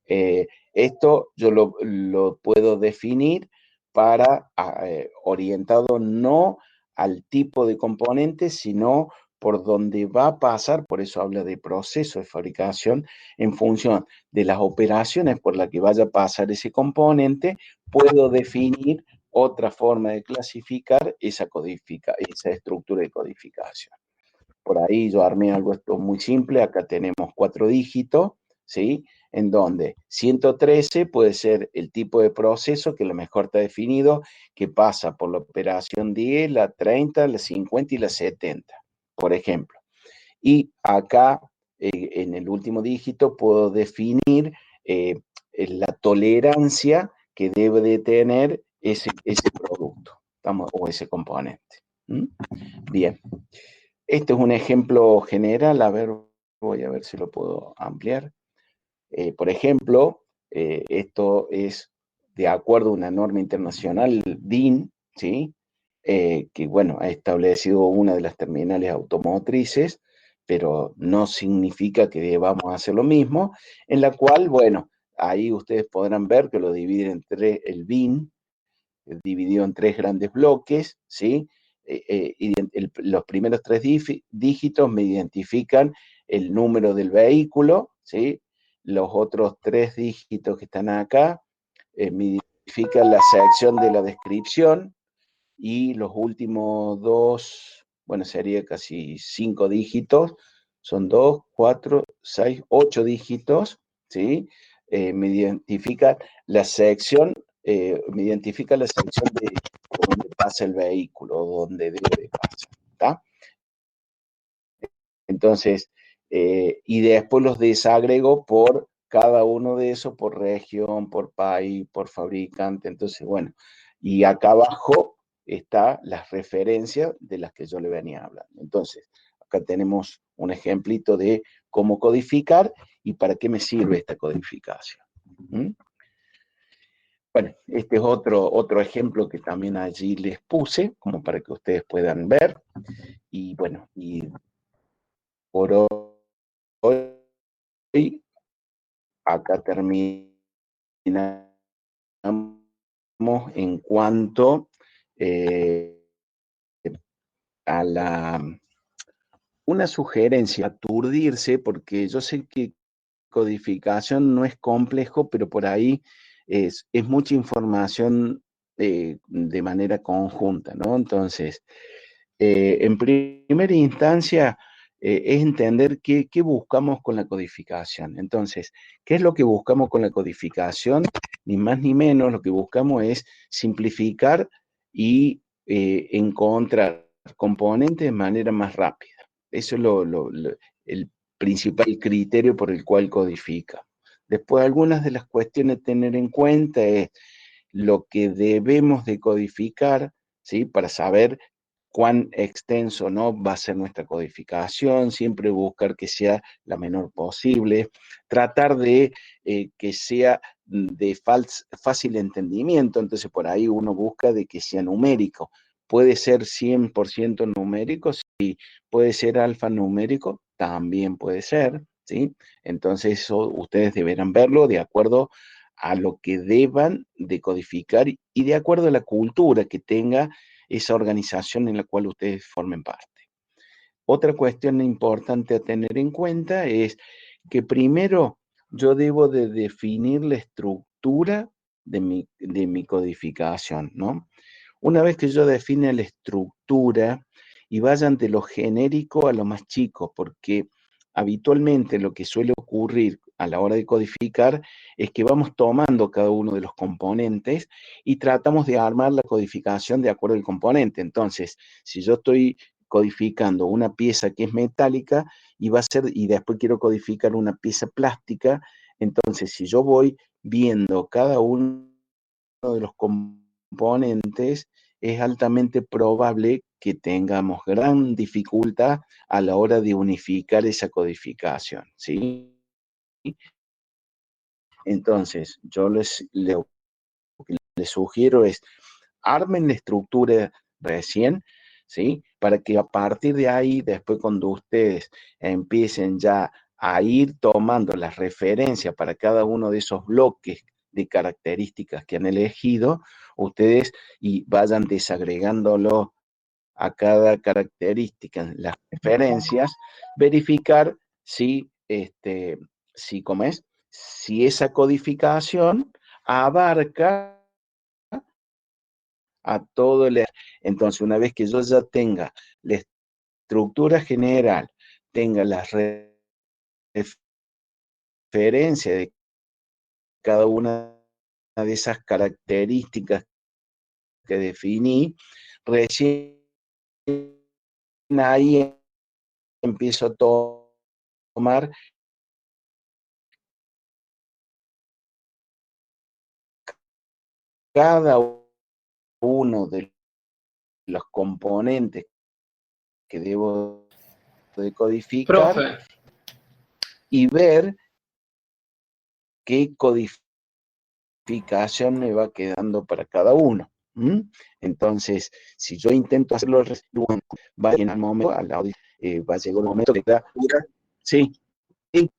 Esto yo lo puedo definir para orientado no al tipo de componente, sino por donde va a pasar, por eso habla de proceso de fabricación, en función de las operaciones por las que vaya a pasar ese componente, puedo definir otra forma de clasificar esa estructura de codificación. Por ahí yo armé algo esto muy simple, acá tenemos 4 dígitos, ¿sí? En donde 113 puede ser el tipo de proceso que a lo mejor está definido, que pasa por la operación 10, la 30, la 50 y la 70, por ejemplo. Y acá, en el último dígito, puedo definir la tolerancia que debe de tener ese producto, o ese componente. ¿Mm? Bien. Este es un ejemplo general, a ver, voy a ver si lo puedo ampliar. Por ejemplo, esto es de acuerdo a una norma internacional DIN, ¿sí? Que, bueno, ha establecido una de las terminales automotrices, pero no significa que debamos hacer lo mismo, en la cual, bueno, ahí ustedes podrán ver que lo dividen entre el BIN, dividido en 3 grandes bloques, ¿sí? Los primeros 3 dígitos me identifican el número del vehículo, ¿sí? Los otros 3 dígitos que están acá me identifican la sección de la descripción, y los últimos 2, bueno, sería casi 5 dígitos, son 2, 4, 6, 8 dígitos, ¿sí? Me identifica la sección, de donde pasa el vehículo, o donde debe de pasar, ¿está? Entonces, y después los desagrego por cada uno de esos, por región, por país, por fabricante. Entonces, bueno, y acá abajo está las referencias de las que yo le venía hablando. Entonces, acá tenemos un ejemplito de cómo codificar y para qué me sirve esta codificación. ¿Mm? Bueno, este es otro ejemplo que también allí les puse, como para que ustedes puedan ver. Y bueno, y por hoy acá terminamos en cuanto a una sugerencia, aturdirse, porque yo sé que codificación no es complejo, pero por ahí es mucha información de manera conjunta, ¿no? Entonces, en primera instancia, es entender qué buscamos con la codificación. Entonces, ¿qué es lo que buscamos con la codificación? Ni más ni menos, lo que buscamos es simplificar y encontrar componentes de manera más rápida. Eso es el principal criterio por el cual codifica. Después, algunas de las cuestiones a tener en cuenta es lo que debemos de codificar, ¿sí? Para saber cuán extenso, ¿no?, va a ser nuestra codificación, siempre buscar que sea la menor posible, tratar de que sea de fácil entendimiento, entonces por ahí uno busca de que sea numérico. Puede ser 100% numérico, sí, puede ser alfanumérico, también puede ser, ¿sí? Entonces eso ustedes deberán verlo de acuerdo a lo que deban de codificar y de acuerdo a la cultura que tenga esa organización en la cual ustedes formen parte. Otra cuestión importante a tener en cuenta es que primero yo debo de definir la estructura de mi codificación, ¿no? Una vez que yo define la estructura y vayan de lo genérico a lo más chico, porque habitualmente lo que suele ocurrir a la hora de codificar es que vamos tomando cada uno de los componentes y tratamos de armar la codificación de acuerdo al componente. Entonces, si yo estoy codificando una pieza que es metálica y después quiero codificar una pieza plástica, entonces si yo voy viendo cada uno de los componentes, es altamente probable que tengamos gran dificultad a la hora de unificar esa codificación, ¿sí? Entonces, lo que les sugiero es, armen la estructura recién, ¿sí? Para que a partir de ahí, después cuando ustedes empiecen ya a ir tomando las referencias para cada uno de esos bloques de características que han elegido, ustedes y vayan desagregándolo a cada característica en las referencias, verificar si, ¿cómo es? Si esa codificación abarca a todo el... Entonces, una vez que yo ya tenga la estructura general, tenga las referencias de cada una de esas características que definí, recién ahí empiezo a tomar cada uno de los componentes que debo de codificar Profe, y ver qué codificación me va quedando para cada uno. Entonces, si yo intento hacerlo, va a llegar el momento, va a llegar un momento que da, sí, sí,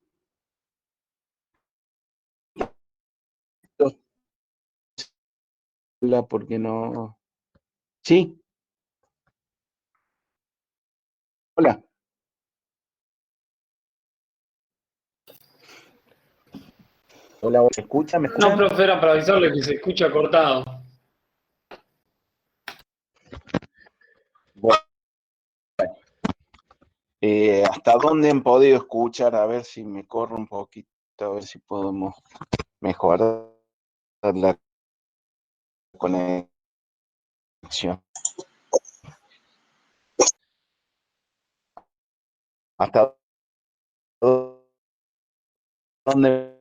porque no, sí, hola, hola, ¿me escuchan? ¿Me no, escuchan? profe, era para avisarle que se escucha cortado. Bueno, ¿hasta dónde han podido escuchar? A ver si me corro un poquito, a ver si podemos mejorar la conexión. ¿Hasta dónde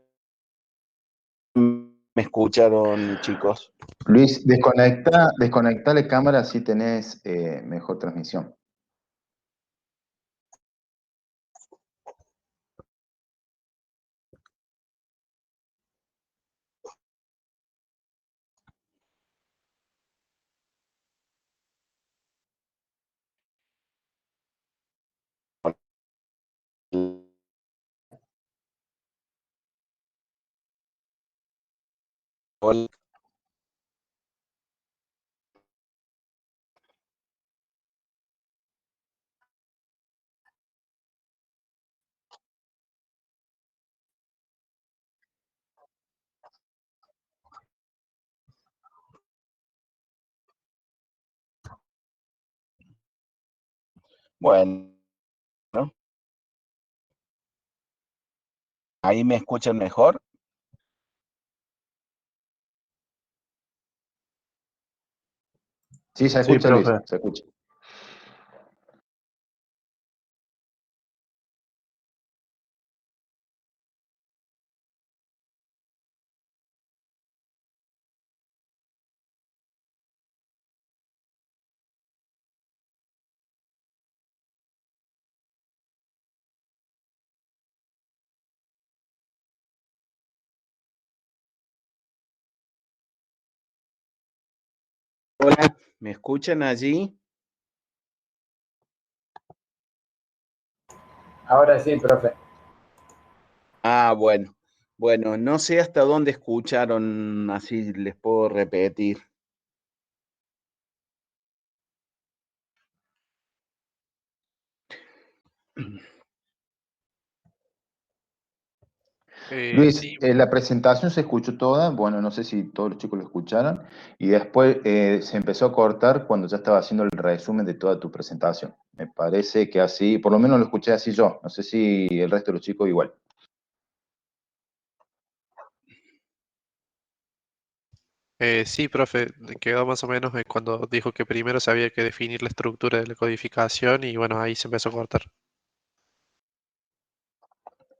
me escucharon, chicos? Luis, desconecta la cámara si tenés mejor transmisión. Bueno, ahí me escuchan mejor. Sí, se Sí, escucha, Luis, profe. se escucha. Hola, ¿me escuchan allí? Ahora sí, profe. Ah, bueno. Bueno, no sé hasta dónde escucharon, así les puedo repetir. Luis, Sí, la presentación se escuchó toda, bueno, no sé si todos los chicos lo escucharon, y después se empezó a cortar cuando ya estaba haciendo el resumen de toda tu presentación. Me parece que así, por lo menos lo escuché así yo, no sé si el resto de los chicos igual. sí, profe, quedó más o menos cuando dijo que primero se había que definir la estructura de la codificación y bueno, ahí se empezó a cortar.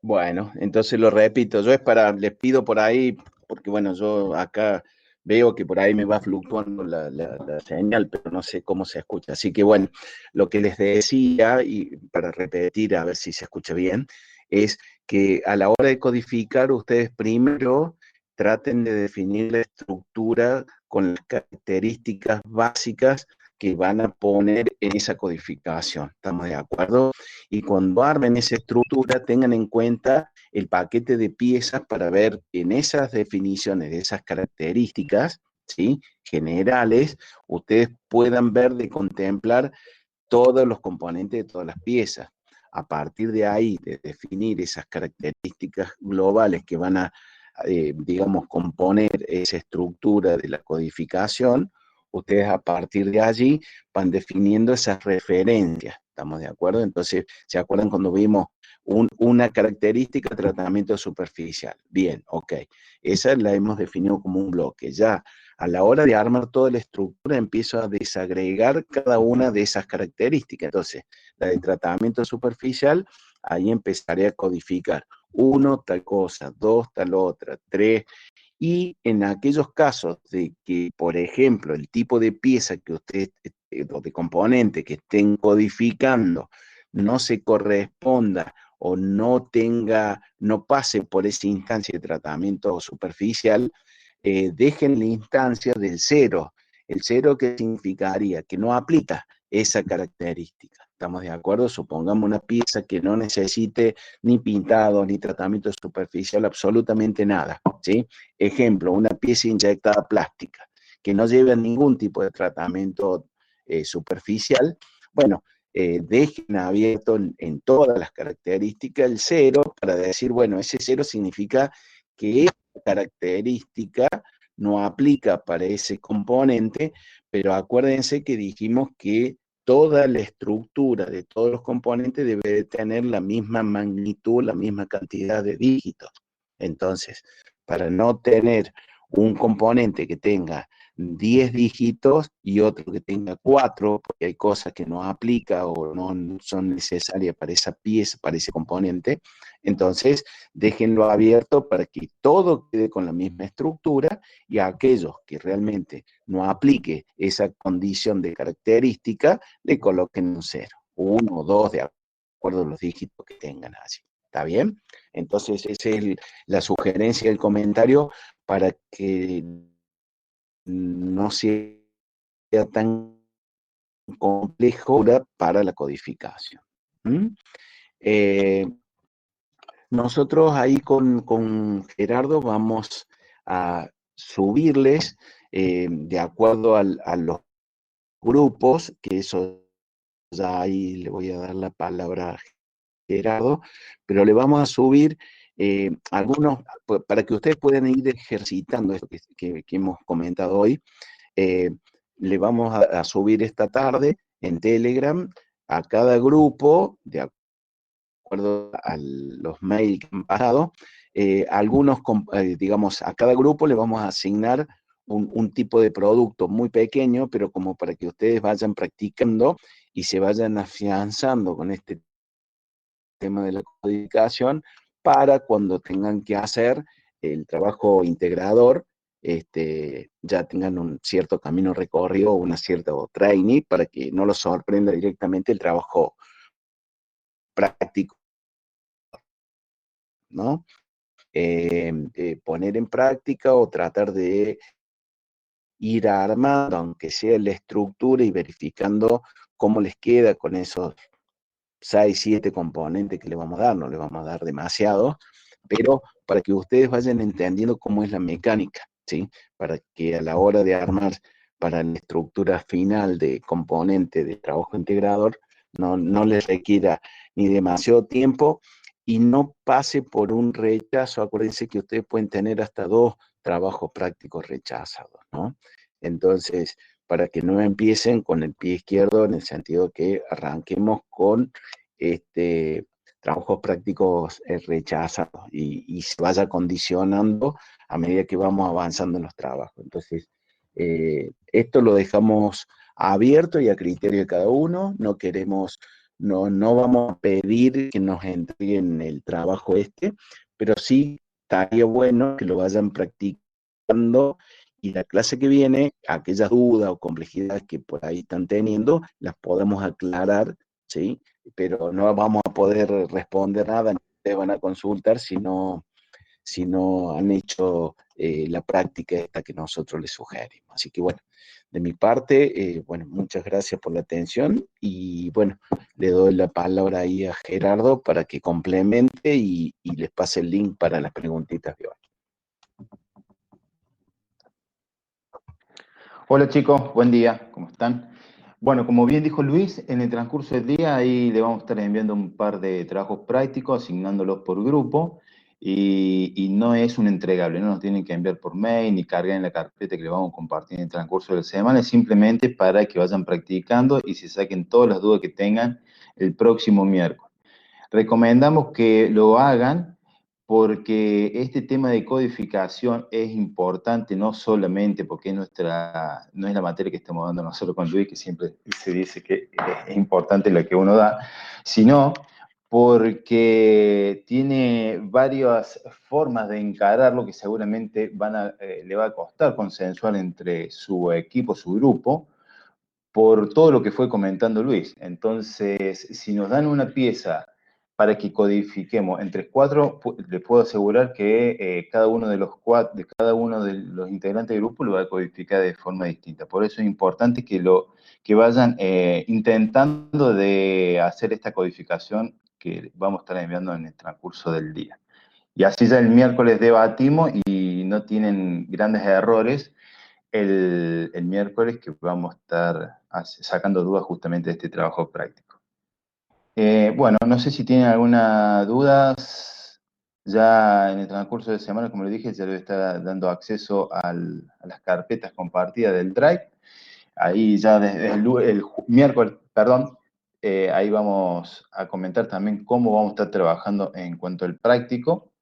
Bueno, entonces lo repito, yo les pido por ahí, porque bueno, yo acá veo que por ahí me va fluctuando la señal, pero no sé cómo se escucha. Así que bueno, lo que les decía, y para repetir a ver si se escucha bien, es que a la hora de codificar, ustedes primero traten de definir la estructura con las características básicas que van a poner en esa codificación. ¿Estamos de acuerdo? Y cuando armen esa estructura, tengan en cuenta el paquete de piezas para ver en esas definiciones de esas características ¿sí? Generales, ustedes puedan ver de contemplar todos los componentes de todas las piezas. A partir de ahí, de definir esas características globales que van a, digamos, componer esa estructura de la codificación, ustedes a partir de allí van definiendo esas referencias, ¿estamos de acuerdo? Entonces, ¿se acuerdan cuando vimos una característica de tratamiento superficial? Bien, ok, esa la hemos definido como un bloque. Ya a la hora de armar toda la estructura, empiezo a desagregar cada una de esas características. Entonces, la de tratamiento superficial, ahí empezaré a codificar. 1, tal cosa, 2, tal otra, 3. Y en aquellos casos de que, por ejemplo, el tipo de pieza que ustedes, o de componente que estén codificando, no se corresponda o no tenga, no pase por esa instancia de tratamiento superficial, dejen la instancia del 0. El 0, ¿qué significaría? Que no aplica esa característica. ¿Estamos de acuerdo? Supongamos una pieza que no necesite ni pintado, ni tratamiento superficial, absolutamente nada, ¿sí? Ejemplo, una pieza inyectada plástica, que no lleve ningún tipo de tratamiento superficial. Bueno, dejen abierto en todas las características el 0 para decir, bueno, ese 0 significa que esta característica no aplica para ese componente, pero acuérdense que dijimos que toda la estructura de todos los componentes debe de tener la misma magnitud, la misma cantidad de dígitos. Entonces, para no tener un componente que tenga 10 dígitos y otro que tenga 4, porque hay cosas que no aplica o no son necesarias para esa pieza, para ese componente, entonces déjenlo abierto para que todo quede con la misma estructura y a aquellos que realmente no aplique esa condición de característica, le coloquen un 0, 1 o 2 de acuerdo a los dígitos que tengan allí. ¿Está bien? Entonces, esa es la sugerencia del comentario para que no sea tan complejo para la codificación. ¿Mm? Nosotros ahí con Gerardo vamos a subirles de acuerdo a los grupos, que eso ya ahí le voy a dar la palabra a Gerardo, pero le vamos a subir algunos, para que ustedes puedan ir ejercitando esto que hemos comentado hoy. Le vamos a subir esta tarde en Telegram a cada grupo, de acuerdo a los mails que han pasado, algunos, digamos, a cada grupo le vamos a asignar un tipo de producto muy pequeño, pero como para que ustedes vayan practicando y se vayan afianzando con este tema de la codificación para cuando tengan que hacer el trabajo integrador, ya tengan un cierto camino recorrido o una cierta training para que no los sorprenda directamente el trabajo práctico, ¿no? Poner en práctica o tratar de ir armando, aunque sea la estructura y verificando cómo les queda con esos 6, 7 componentes que le vamos a dar, no le vamos a dar demasiado, pero para que ustedes vayan entendiendo cómo es la mecánica, ¿sí? Para que a la hora de armar para la estructura final de componente de trabajo integrador, no les requiera ni demasiado tiempo y no pase por un rechazo. Acuérdense que ustedes pueden tener hasta 2 trabajos prácticos rechazados, ¿no? Entonces, para que no empiecen con el pie izquierdo en el sentido que arranquemos con trabajos prácticos rechazados y se vaya condicionando a medida que vamos avanzando en los trabajos. Entonces, esto lo dejamos abierto y a criterio de cada uno. No queremos, no vamos a pedir que nos entreguen el trabajo pero sí estaría bueno que lo vayan practicando y la clase que viene, aquellas dudas o complejidades que por ahí están teniendo, las podemos aclarar, ¿sí? Pero no vamos a poder responder nada, ni ustedes van a consultar si no han hecho la práctica esta que nosotros les sugerimos. Así que bueno, de mi parte, bueno, muchas gracias por la atención y bueno, le doy la palabra ahí a Gerardo para que complemente y les pase el link para las preguntitas de hoy. Hola chicos, buen día, ¿cómo están? Bueno, como bien dijo Luis, en el transcurso del día ahí le vamos a estar enviando un par de trabajos prácticos, asignándolos por grupo, y no es un entregable, no nos tienen que enviar por mail ni cargar en la carpeta que le vamos a compartir en el transcurso de la semana, es simplemente para que vayan practicando y se saquen todas las dudas que tengan el próximo miércoles. Recomendamos que lo hagan porque este tema de codificación es importante no solamente porque es no es la materia que estamos dando nosotros con Luis, que siempre se dice que es importante la que uno da, sino porque tiene varias formas de encararlo que seguramente le va a costar consensuar entre su equipo, su grupo, por todo lo que fue comentando Luis. Entonces, si nos dan una pieza para que codifiquemos entre cuatro, les puedo asegurar que cada uno de los cada uno de los integrantes del grupo lo va a codificar de forma distinta. Por eso es importante que vayan intentando de hacer esta codificación que vamos a estar enviando en el transcurso del día. Y así ya el miércoles debatimos y no tienen grandes errores el miércoles, que vamos a estar sacando dudas justamente de este trabajo práctico. Bueno, no sé si tienen alguna duda. Ya en el transcurso de semana, como les dije, ya les está dando acceso a las carpetas compartidas del Drive. Ahí ya desde el miércoles, perdón, ahí vamos a comentar también cómo vamos a estar trabajando en cuanto al práctico.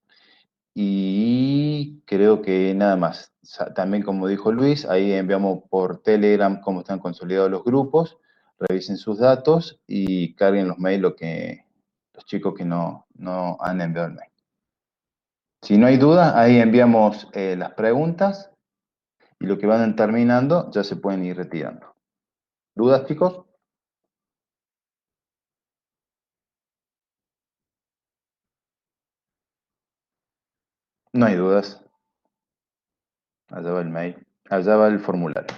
Y creo que nada más. También, como dijo Luis, ahí enviamos por Telegram cómo están consolidados los grupos, revisen sus datos y carguen los mails los chicos que no han enviado el mail. Si no hay duda, ahí enviamos las preguntas y lo que van terminando ya se pueden ir retirando. ¿Dudas, chicos? No hay dudas. Allá va el mail, allá va el formulario.